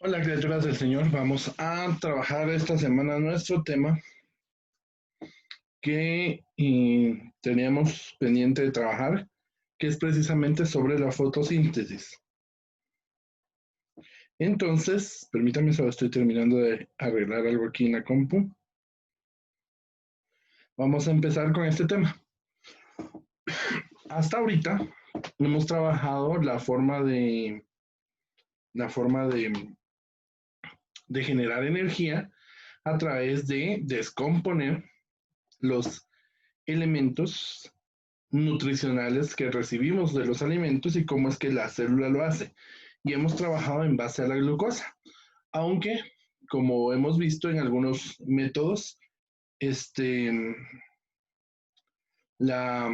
Hola, criaturas del Señor. Vamos a trabajar esta semana nuestro tema que teníamos pendiente de trabajar, que es precisamente sobre la fotosíntesis. Entonces, permítame, solo estoy terminando de arreglar algo aquí en la compu. Vamos a empezar con este tema. Hasta ahorita hemos trabajado la forma de generar energía a través de descomponer los elementos nutricionales que recibimos de los alimentos y cómo es que la célula lo hace. Y hemos trabajado en base a la glucosa, aunque, como hemos visto en algunos métodos, este, la,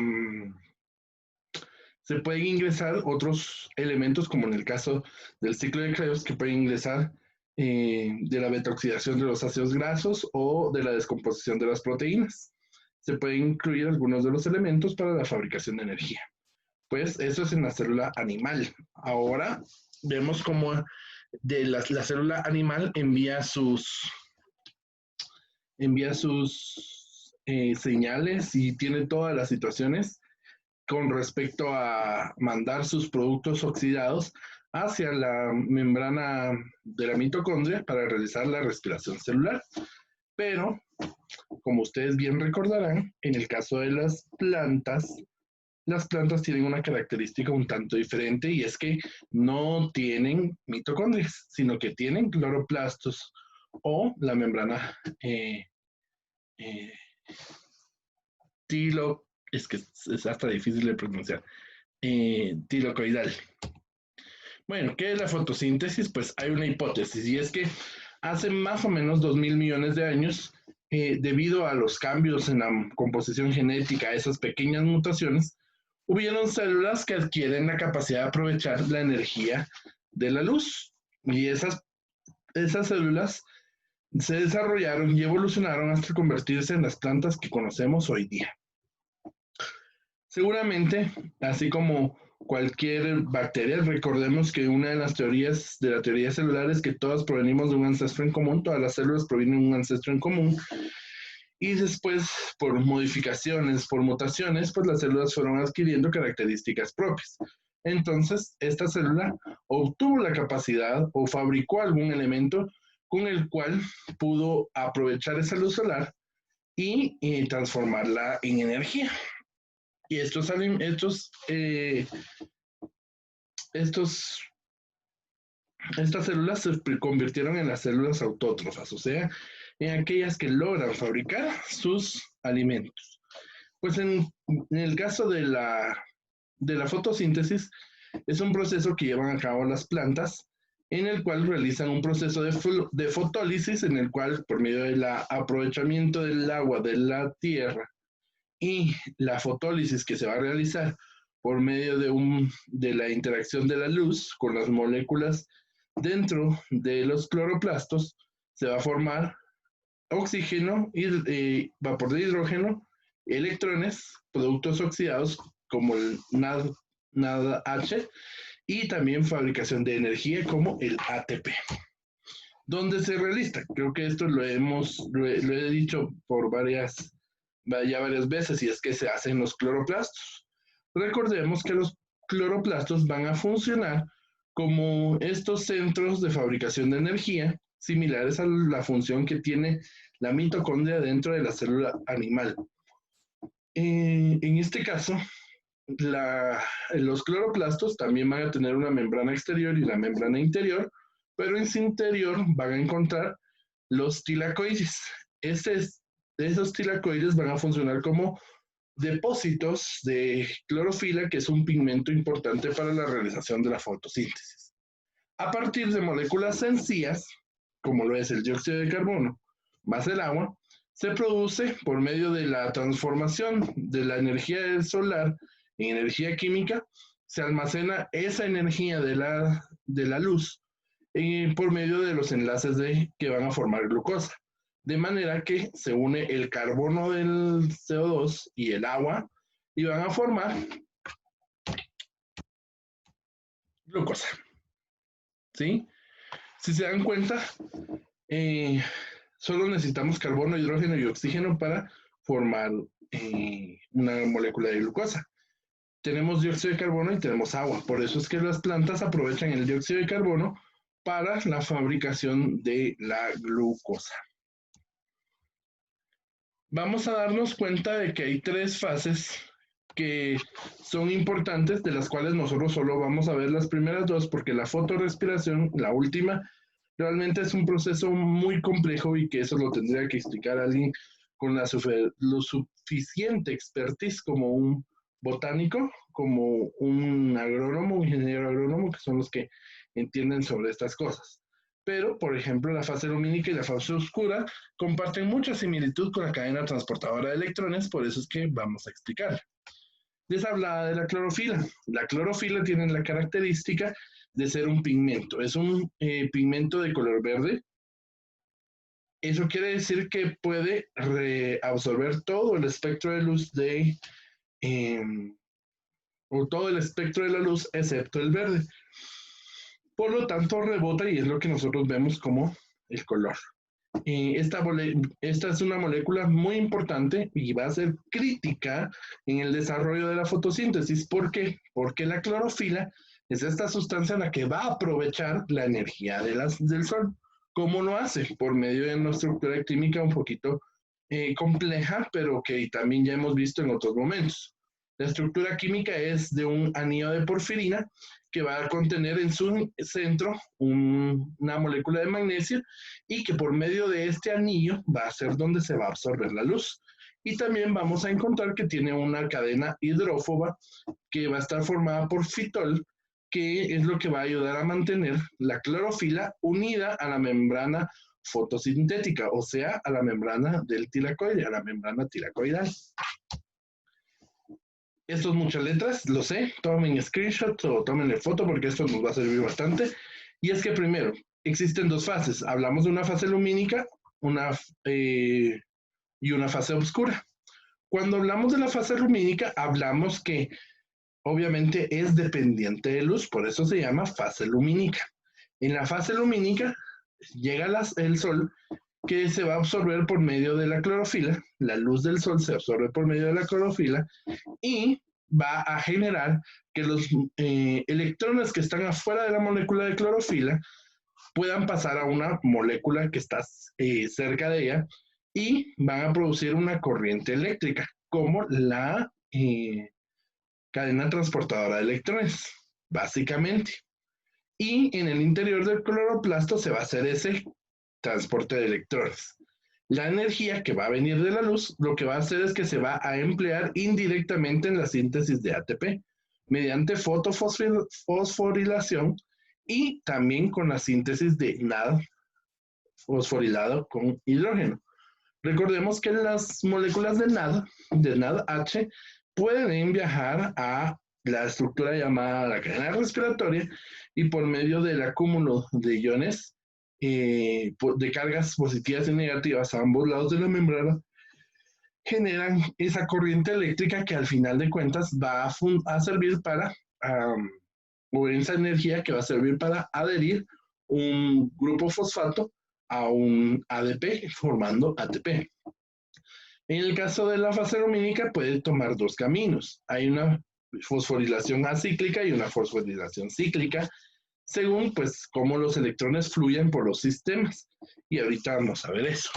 se pueden ingresar otros elementos, como en el caso del ciclo de Krebs, que pueden ingresar de la beta-oxidación de los ácidos grasos o de la descomposición de las proteínas. Se pueden incluir algunos de los elementos para la fabricación de energía. Pues eso es en la célula animal. Ahora vemos cómo la célula animal envía sus señales y tiene todas las situaciones con respecto a mandar sus productos oxidados hacia la membrana de la mitocondria para realizar la respiración celular. Pero, como ustedes bien recordarán, en el caso de las plantas tienen una característica un tanto diferente y es que no tienen mitocondrias, sino que tienen cloroplastos o la membrana eh, tilo, es que es hasta difícil de pronunciar, tilocoidal. Bueno, ¿qué es la fotosíntesis? Pues hay una hipótesis y es que hace más o menos 2.000 millones de años, debido a los cambios en la composición genética, esas pequeñas mutaciones, hubieron células que adquieren la capacidad de aprovechar la energía de la luz. Y esas células se desarrollaron y evolucionaron hasta convertirse en las plantas que conocemos hoy día. Seguramente, así como cualquier bacteria, recordemos que una de las teorías de la teoría celular es que todas provenimos de un ancestro en común, todas las células provienen de un ancestro en común, y después, por modificaciones, por mutaciones, pues las células fueron adquiriendo características propias. Entonces, esta célula obtuvo la capacidad o fabricó algún elemento con el cual pudo aprovechar esa luz solar y transformarla en energía. Y estos estas células se convirtieron en las células autótrofas, o sea, en aquellas que logran fabricar sus alimentos. Pues en el caso de la fotosíntesis, es un proceso que llevan a cabo las plantas, en el cual realizan un proceso de fotólisis, en el cual, por medio del aprovechamiento del agua de la tierra y la fotólisis que se va a realizar por medio de la interacción de la luz con las moléculas dentro de los cloroplastos, se va a formar oxígeno y vapor de hidrógeno, electrones, productos oxidados como el NADH y también fabricación de energía como el ATP. ¿Dónde se realiza? Creo que esto lo he dicho ya varias veces, y es que se hacen los cloroplastos. Recordemos que los cloroplastos van a funcionar como estos centros de fabricación de energía, similares a la función que tiene la mitocondria dentro de la célula animal. En este caso, los cloroplastos también van a tener una membrana exterior y la membrana interior, pero en su interior van a encontrar los tilacoides. Esos tilacoides van a funcionar como depósitos de clorofila, que es un pigmento importante para la realización de la fotosíntesis. A partir de moléculas sencillas, como lo es el dióxido de carbono más el agua, se produce por medio de la transformación de la energía solar en energía química, se almacena esa energía de la luz por medio de los enlaces que van a formar glucosa. De manera que se une el carbono del CO2 y el agua y van a formar glucosa. ¿Sí? Si se dan cuenta, solo necesitamos carbono, hidrógeno y oxígeno para formar una molécula de glucosa. Tenemos dióxido de carbono y tenemos agua. Por eso es que las plantas aprovechan el dióxido de carbono para la fabricación de la glucosa. Vamos a darnos cuenta de que hay tres fases que son importantes, de las cuales nosotros solo vamos a ver las primeras dos, porque la fotorrespiración, la última, realmente es un proceso muy complejo y que eso lo tendría que explicar alguien con lo suficiente expertise como un botánico, como un agrónomo, un ingeniero agrónomo, que son los que entienden sobre estas cosas. Pero, por ejemplo, la fase lumínica y la fase oscura comparten mucha similitud con la cadena transportadora de electrones, por eso es que vamos a explicar. Les hablaba de la clorofila. La clorofila tiene la característica de ser un pigmento. Es un pigmento de color verde. Eso quiere decir que puede reabsorber todo el espectro de luz o todo el espectro de la luz excepto el verde. Por lo tanto, rebota y es lo que nosotros vemos como el color. Esta es una molécula muy importante y va a ser crítica en el desarrollo de la fotosíntesis. ¿Por qué? Porque la clorofila es esta sustancia en la que va a aprovechar la energía del sol. ¿Cómo lo hace? Por medio de una estructura química un poquito compleja, pero que también ya hemos visto en otros momentos. La estructura química es de un anillo de porfirina que va a contener en su centro una molécula de magnesio y que por medio de este anillo va a ser donde se va a absorber la luz. Y también vamos a encontrar que tiene una cadena hidrófoba que va a estar formada por fitol, que es lo que va a ayudar a mantener la clorofila unida a la membrana fotosintética, o sea, a la membrana del tilacoide, a la membrana tilacoidal. Esto es muchas letras, lo sé, tomen screenshot o tómenle foto porque esto nos va a servir bastante. Y es que primero, existen dos fases. Hablamos de una fase lumínica y una fase oscura. Cuando hablamos de la fase lumínica, hablamos que obviamente es dependiente de luz, por eso se llama fase lumínica. En la fase lumínica llega el sol que se va a absorber por medio de la clorofila, la luz del sol se absorbe por medio de la clorofila y va a generar que los electrones que están afuera de la molécula de clorofila puedan pasar a una molécula que está cerca de ella y van a producir una corriente eléctrica, como la cadena transportadora de electrones, básicamente. Y en el interior del cloroplasto se va a hacer ese transporte de electrones. La energía que va a venir de la luz, lo que va a hacer es que se va a emplear indirectamente en la síntesis de ATP, mediante fosforilación y también con la síntesis de NAD fosforilado con hidrógeno. Recordemos que las moléculas de NADH, pueden viajar a la estructura llamada la cadena respiratoria y por medio del acúmulo de iones de cargas positivas y negativas a ambos lados de la membrana, generan esa corriente eléctrica que al final de cuentas va a servir para, o esa energía que va a servir para adherir un grupo fosfato a un ADP formando ATP. En el caso de la fase lumínica puede tomar dos caminos. Hay una fosforilación acíclica y una fosforilación cíclica, según pues cómo los electrones fluyen por los sistemas. Y ahorita vamos a ver eso.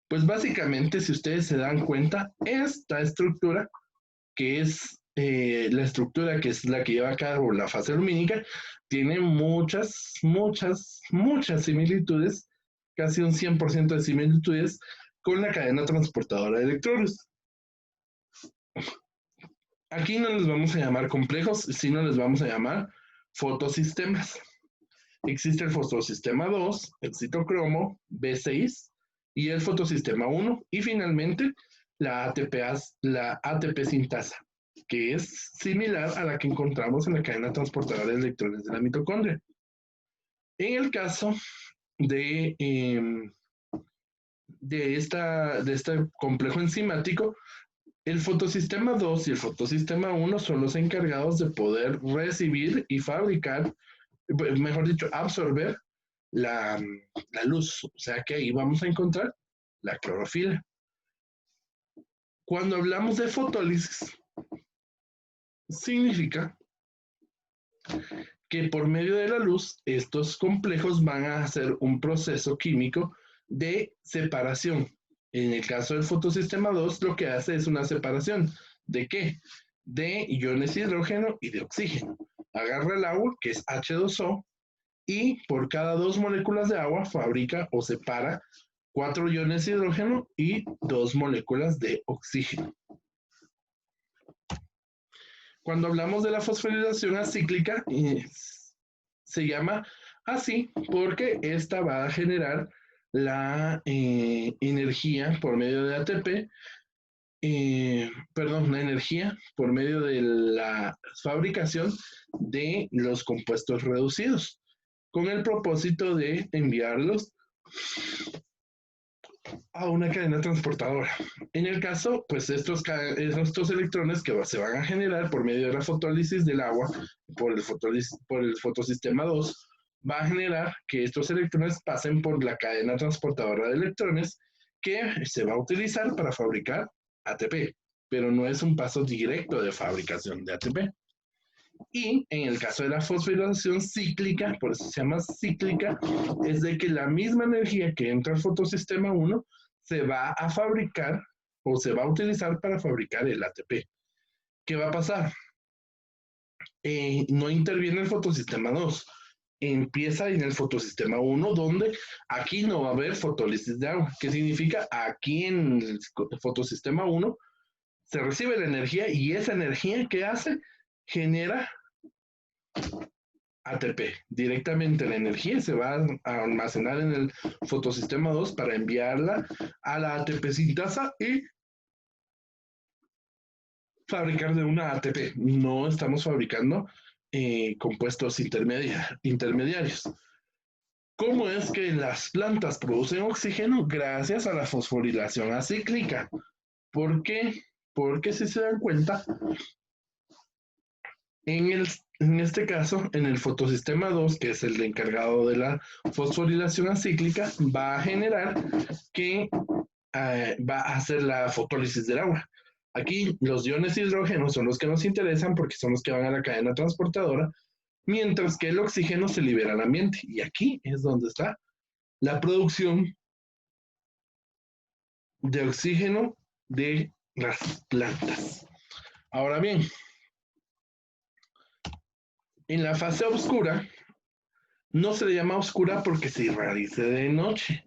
Pues básicamente, si ustedes se dan cuenta, esta estructura, que es la estructura que es la que lleva a cabo la fase lumínica, tiene muchas similitudes, casi un 100% de similitudes con la cadena transportadora de electrones. Aquí no les vamos a llamar complejos, sino les vamos a llamar fotosistemas. Existe el fotosistema 2, el citocromo B6 y el fotosistema 1 y finalmente la ATP sintasa, que es similar a la que encontramos en la cadena transportadora de electrones de la mitocondria. En el caso de este complejo enzimático, el fotosistema 2 y el fotosistema 1 son los encargados de poder recibir y fabricar, mejor dicho, absorber la, la luz. O sea que ahí vamos a encontrar la clorofila. Cuando hablamos de fotólisis, significa que por medio de la luz, estos complejos van a hacer un proceso químico de separación. En el caso del fotosistema 2, lo que hace es una separación. ¿De qué? De iones de hidrógeno y de oxígeno. Agarra el agua, que es H2O, y por cada 2 moléculas de agua fabrica o separa 4 iones de hidrógeno y 2 moléculas de oxígeno. Cuando hablamos de la fosforilación acíclica, se llama así porque esta va a generar la energía por medio de ATP, la energía por medio de la fabricación de los compuestos reducidos, con el propósito de enviarlos a una cadena transportadora. En el caso, pues estos electrones que se van a generar por medio de la fotólisis del agua, por el fotosistema 2, va a generar que estos electrones pasen por la cadena transportadora de electrones que se va a utilizar para fabricar ATP, pero no es un paso directo de fabricación de ATP. Y en el caso de la fosforilación cíclica, por eso se llama cíclica, es de que la misma energía que entra al fotosistema 1 se va a fabricar o se va a utilizar para fabricar el ATP. ¿Qué va a pasar? No interviene el fotosistema 2. Empieza en el fotosistema 1, donde aquí no va a haber fotólisis de agua. ¿Qué significa? Aquí en el fotosistema 1 se recibe la energía y esa energía que hace genera ATP. Directamente la energía se va a almacenar en el fotosistema 2 para enviarla a la ATP sintasa y fabricar de una ATP. No estamos fabricando compuestos intermediarios. ¿Cómo es que las plantas producen oxígeno? Gracias a la fosforilación acíclica. ¿Por qué? Porque si se dan cuenta, en este caso, en el fotosistema 2, que es el encargado de la fosforilación acíclica, va a generar que va a hacer la fotólisis del agua. Aquí los iones de hidrógeno son los que nos interesan porque son los que van a la cadena transportadora, mientras que el oxígeno se libera al ambiente. Y aquí es donde está la producción de oxígeno de las plantas. Ahora bien, en la fase oscura, no se le llama oscura porque se irradice de noche.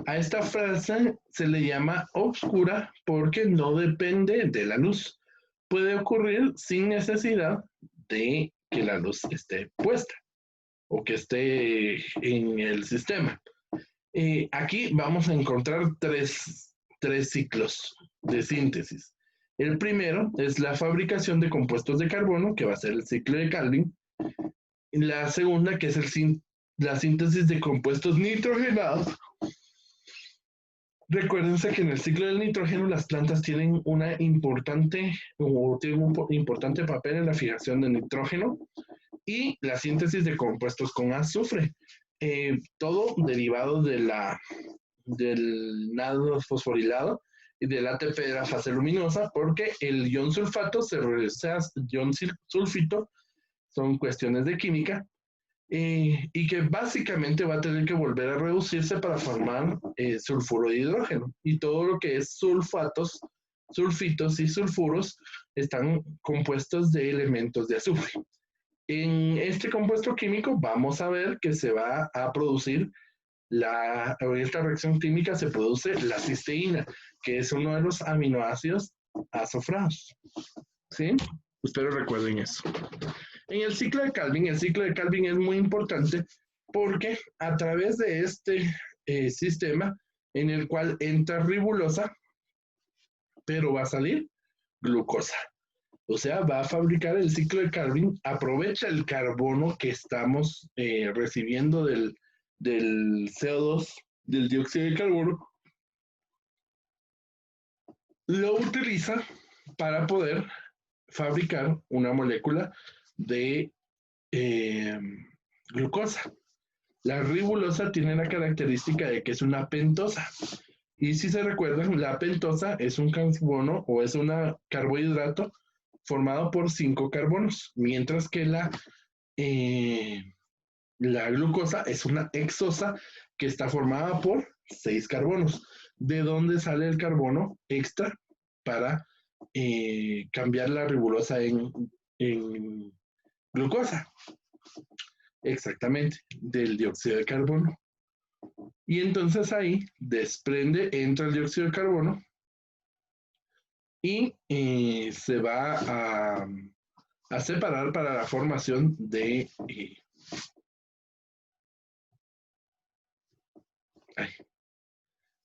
A esta fase se le llama oscura porque no depende de la luz. Puede ocurrir sin necesidad de que la luz esté puesta o que esté en el sistema. Aquí vamos a encontrar tres ciclos de síntesis. El primero es la fabricación de compuestos de carbono, que va a ser el ciclo de Calvin. La segunda, que es la síntesis de compuestos nitrogenados. Recuérdense que en el ciclo del nitrógeno las plantas tienen un importante papel en la fijación de nitrógeno y la síntesis de compuestos con azufre. Todo derivado del nado fosforilado y del ATP de la fase luminosa, porque el ion sulfato se reduce a ion sulfito, son cuestiones de química, y que básicamente va a tener que volver a reducirse para formar sulfuro de hidrógeno. Y todo lo que es sulfatos, sulfitos y sulfuros están compuestos de elementos de azufre. En este compuesto químico vamos a ver que se va a producir esta reacción química se produce la cisteína, que es uno de los aminoácidos azufrados. ¿Sí? Espero recuerden eso. En el ciclo de Calvin es muy importante porque a través de este sistema en el cual entra ribulosa, pero va a salir glucosa. O sea, va a fabricar el ciclo de Calvin, aprovecha el carbono que estamos recibiendo del CO2, del dióxido de carbono, lo utiliza para poder fabricar una molécula de glucosa. La ribulosa tiene la característica de que es una pentosa. Y si se recuerdan, la pentosa es un carbono o es un carbohidrato formado por 5 carbonos, mientras que eh, la glucosa es una hexosa que está formada por 6 carbonos. ¿De dónde sale el carbono extra para cambiar la ribulosa en glucosa? Exactamente, del dióxido de carbono. Y entonces ahí entra el dióxido de carbono y se va a separar para la formación de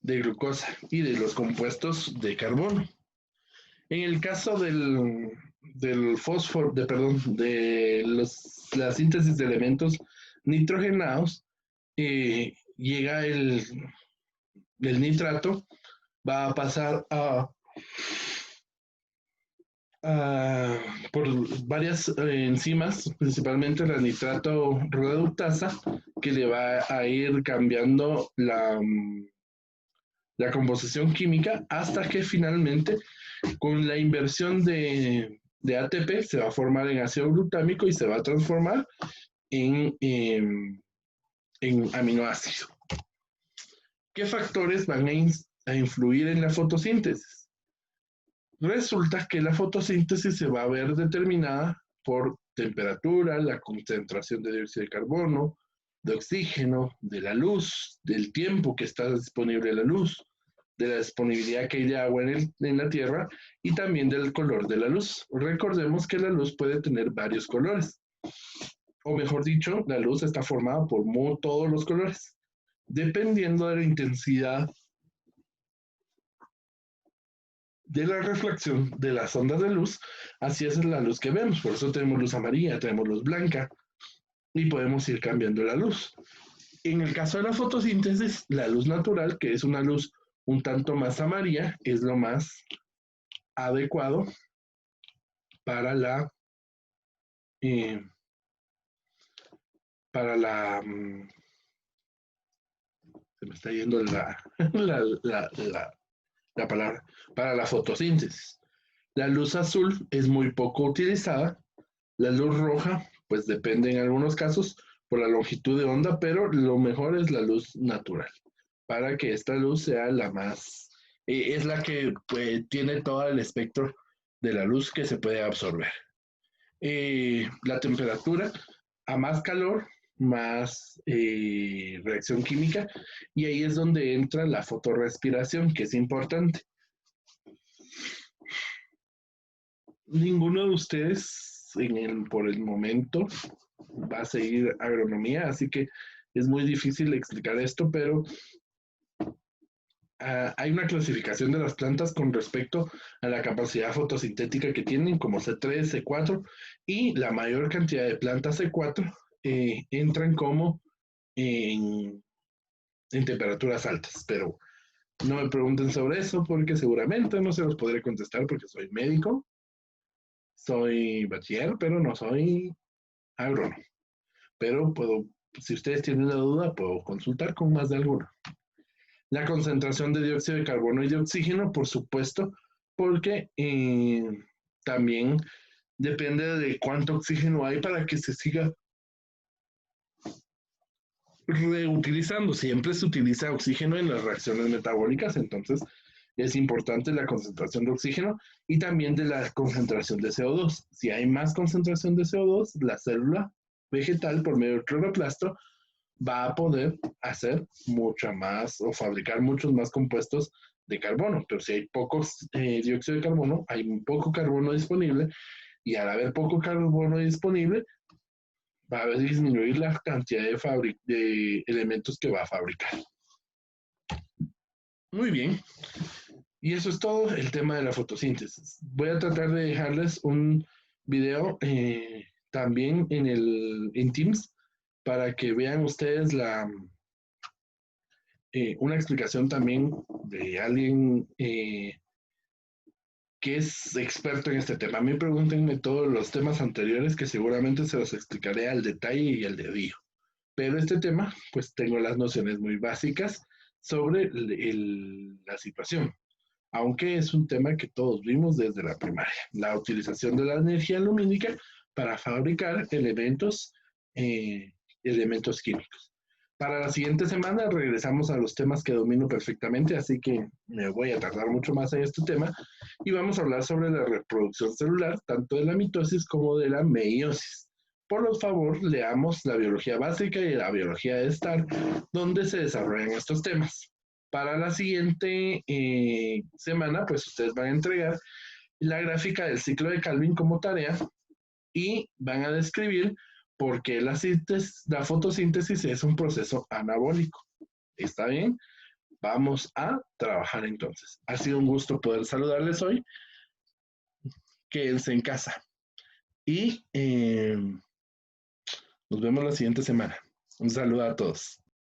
glucosa y de los compuestos de carbono. En el caso del fósforo, la síntesis de elementos nitrogenados, llega el nitrato, va a pasar por varias enzimas, principalmente la nitrato reductasa, que le va a ir cambiando la composición química hasta que finalmente con la inversión de ATP se va a formar en ácido glutámico y se va a transformar en aminoácido. ¿Qué factores van a influir en la fotosíntesis? Resulta que la fotosíntesis se va a ver determinada por temperatura, la concentración de dióxido de carbono, de oxígeno, de la luz, del tiempo que está disponible la luz, de la disponibilidad que hay de agua en la Tierra y también del color de la luz. Recordemos que la luz puede tener varios colores, o mejor dicho, la luz está formada por todos los colores. Dependiendo de la intensidad de la reflexión de las ondas de luz, así es la luz que vemos. Por eso tenemos luz amarilla, tenemos luz blanca y podemos ir cambiando la luz. En el caso de la fotosíntesis, la luz natural, que es una luz un tanto más amarilla, es lo más adecuado para eh, para la, se me está yendo la, la, la, la palabra, para la fotosíntesis. La luz azul es muy poco utilizada. La luz roja, pues depende en algunos casos por la longitud de onda, pero lo mejor es la luz natural, para que esta luz sea la más, es la que pues, tiene todo el espectro de la luz que se puede absorber. La temperatura, a más calor, más reacción química, y ahí es donde entra la fotorrespiración, que es importante. Ninguno de ustedes por el momento va a seguir agronomía, así que es muy difícil explicar esto, pero hay una clasificación de las plantas con respecto a la capacidad fotosintética que tienen, como C3, C4, y la mayor cantidad de plantas C4 entran como en, en temperaturas altas, pero no me pregunten sobre eso porque seguramente no se los podré contestar porque soy médico, soy bachiller, pero no soy agrónomo. Pero puedo, si ustedes tienen una duda, puedo consultar con más de alguno. La concentración de dióxido de carbono y de oxígeno, por supuesto, porque también depende de cuánto oxígeno hay para que se siga reutilizando. Siempre se utiliza oxígeno en las reacciones metabólicas, entonces es importante la concentración de oxígeno y también de la concentración de CO2. Si hay más concentración de CO2, la célula vegetal por medio del cloroplasto va a poder hacer mucha más o fabricar muchos más compuestos de carbono. Pero si hay pocos dióxido de carbono, hay poco carbono disponible y al haber poco carbono disponible, va a disminuir la cantidad de elementos que va a fabricar. Muy bien. Y eso es todo el tema de la fotosíntesis. Voy a tratar de dejarles un video también en Teams para que vean ustedes una explicación también de alguien que es experto en este tema. A mí pregúntenme todos los temas anteriores que seguramente se los explicaré al detalle y al dedillo. pero este tema, pues tengo las nociones muy básicas sobre la situación, aunque es un tema que todos vimos desde la primaria, la utilización de la energía lumínica para fabricar eh, elementos químicos. Para la siguiente semana regresamos a los temas que domino perfectamente, así que me voy a tardar mucho más en este tema y vamos a hablar sobre la reproducción celular, tanto de la mitosis como de la meiosis. Por favor, leamos la biología básica y la biología de STAR, donde se desarrollan estos temas. Para la siguiente semana, pues ustedes van a entregar la gráfica del ciclo de Calvin como tarea y van a describir por qué la fotosíntesis es un proceso anabólico. ¿Está bien? Vamos a trabajar entonces. Ha sido un gusto poder saludarles hoy. Quédense en casa. Y nos vemos la siguiente semana. Un saludo a todos.